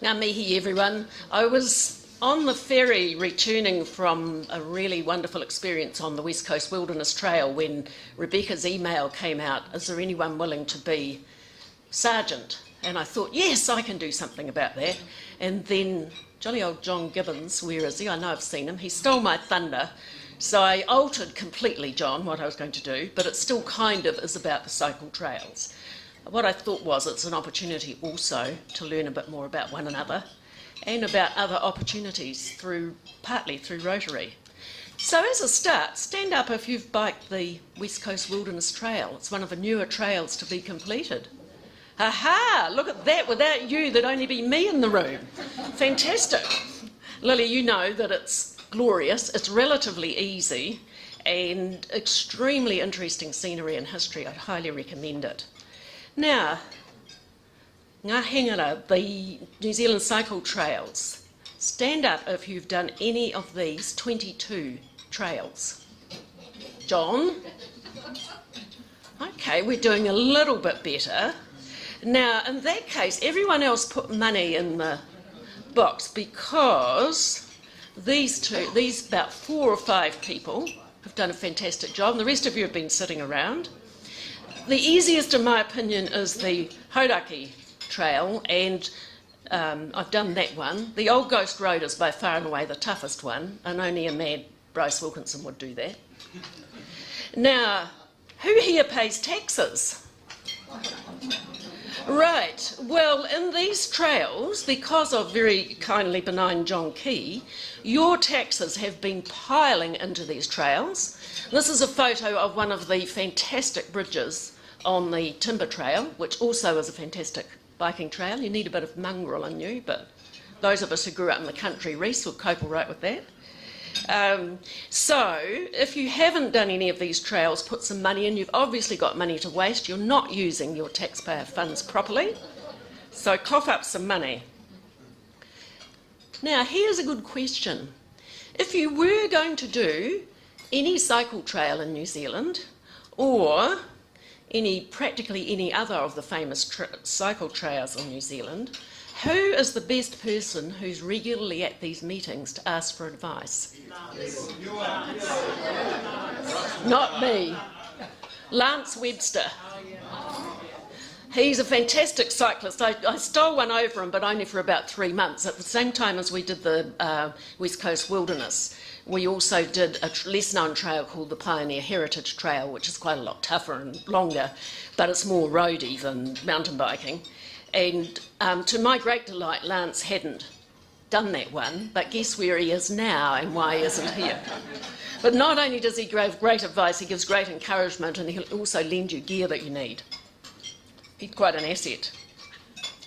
Ngā mihi everyone. I was on the ferry returning from a really wonderful experience on the West Coast Wilderness Trail when Rebecca's email came out, is there anyone willing to be sergeant? And I thought, yes, I can do something about that. And then jolly old John Gibbons, where is he? I know I've seen him. He stole my thunder. So I altered completely, John, what I was going to do, but it still kind of is about the cycle trails. What I thought was it's an opportunity also to learn a bit more about one another and about other opportunities partly through Rotary. So as a start, stand up if you've biked the West Coast Wilderness Trail. It's one of the newer trails to be completed. Aha! Look at that, without you there'd only be me in the room. Fantastic. Lily, you know that it's glorious, it's relatively easy and extremely interesting scenery and history. I'd highly recommend it. Now, ngā hengara, the New Zealand cycle trails. Stand up if you've done any of these 22 trails. John? Okay, we're doing a little bit better. Now, in that case, everyone else put money in the box because these about 4 or 5 people have done a fantastic job, and the rest of you have been sitting around. The easiest, in my opinion, is the Hauraki Trail, and I've done that one. The Old Ghost Road is by far and away the toughest one, and only a mad Bryce Wilkinson would do that. Now, who here pays taxes? Right, well, in these trails, because of very kindly benign John Key, your taxes have been piling into these trails. This is a photo of one of the fantastic bridges on the Timber Trail, which also is a fantastic biking trail. You need a bit of mongrel in you, but those of us who grew up in the country, Reese, will cope all right with that. So, if you haven't done any of these trails, put some money in. You've obviously got money to waste. You're not using your taxpayer funds properly. So cough up some money. Now, here's a good question. If you were going to do any cycle trail in New Zealand, or practically any other of the famous cycle trails in New Zealand, who is the best person who's regularly at these meetings to ask for advice? Not me. Lance Webster. He's a fantastic cyclist. I stole one over him, but only for about 3 months. At the same time as we did the West Coast Wilderness, we also did a less-known trail called the Pioneer Heritage Trail, which is quite a lot tougher and longer, but it's more roady than mountain biking. And to my great delight, Lance hadn't done that one, but guess where he is now and why he isn't here. But not only does he give great advice, he gives great encouragement, and he'll also lend you gear that you need. He's quite an asset.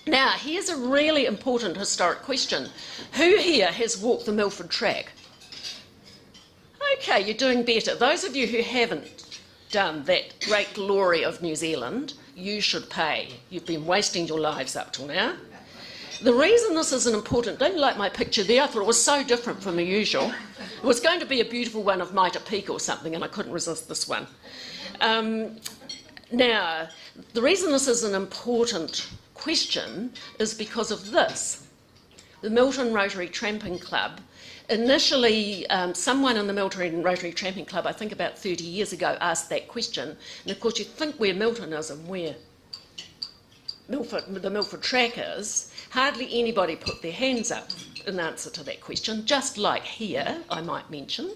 Now, here's a really important historic question. Who here has walked the Milford Track? Okay, you're doing better. Those of you who haven't done that great glory of New Zealand, you should pay. You've been wasting your lives up till now. The reason this is an important, don't you like my picture there? I thought it was so different from the usual. It was going to be a beautiful one of Mitre Peak or something, and I couldn't resist this one. Now, the reason this is an important question is because of this. The Milton Rotary Tramping Club. Initially, someone in the Milton Rotary Tramping Club, I think about 30 years ago, asked that question. And of course, you think where Milton is and where the Milford Track is, hardly anybody put their hands up in answer to that question, just like here, I might mention.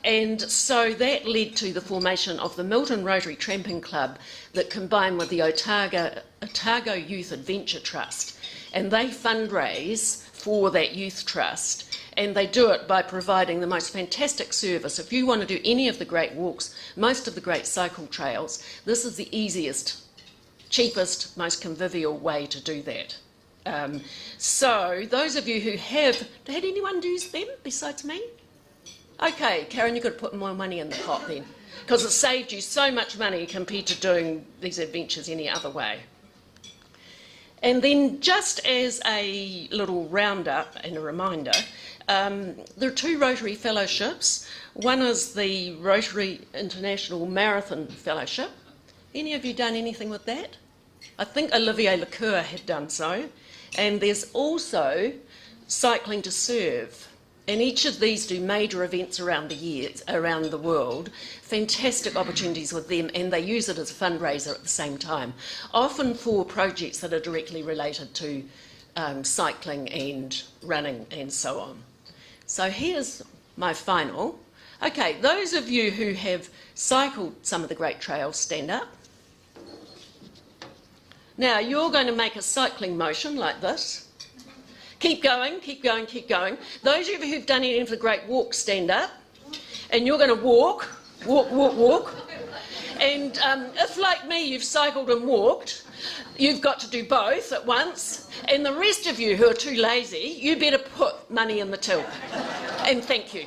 And so that led to the formation of the Milton Rotary Tramping Club that combined with the Otago Youth Adventure Trust. And they fundraise for that youth trust. And they do it by providing the most fantastic service. If you want to do any of the great walks, most of the great cycle trails, this is the easiest, cheapest, most convivial way to do that. So those of you who have, had anyone do them besides me? Okay, Karen, you've got to put more money in the pot then, because it saved you so much money compared to doing these adventures any other way. And then just as a little roundup and a reminder, there are 2 Rotary Fellowships. One is the Rotary International Marathon Fellowship. Any of you done anything with that? I think Olivier Lecoeur had done so. And there's also Cycling to Serve. And each of these do major events around the world, fantastic opportunities with them, and they use it as a fundraiser at the same time, often for projects that are directly related to cycling and running and so on. So here's my final. Okay, those of you who have cycled some of the great trails, stand up. Now you're going to make a cycling motion like this. Keep going, keep going, keep going. Those of you who've done any of the great walks, stand up. And you're going to walk, walk, walk, walk. And if, like me, you've cycled and walked, you've got to do both at once. And the rest of you who are too lazy, you better put money in the till. And thank you.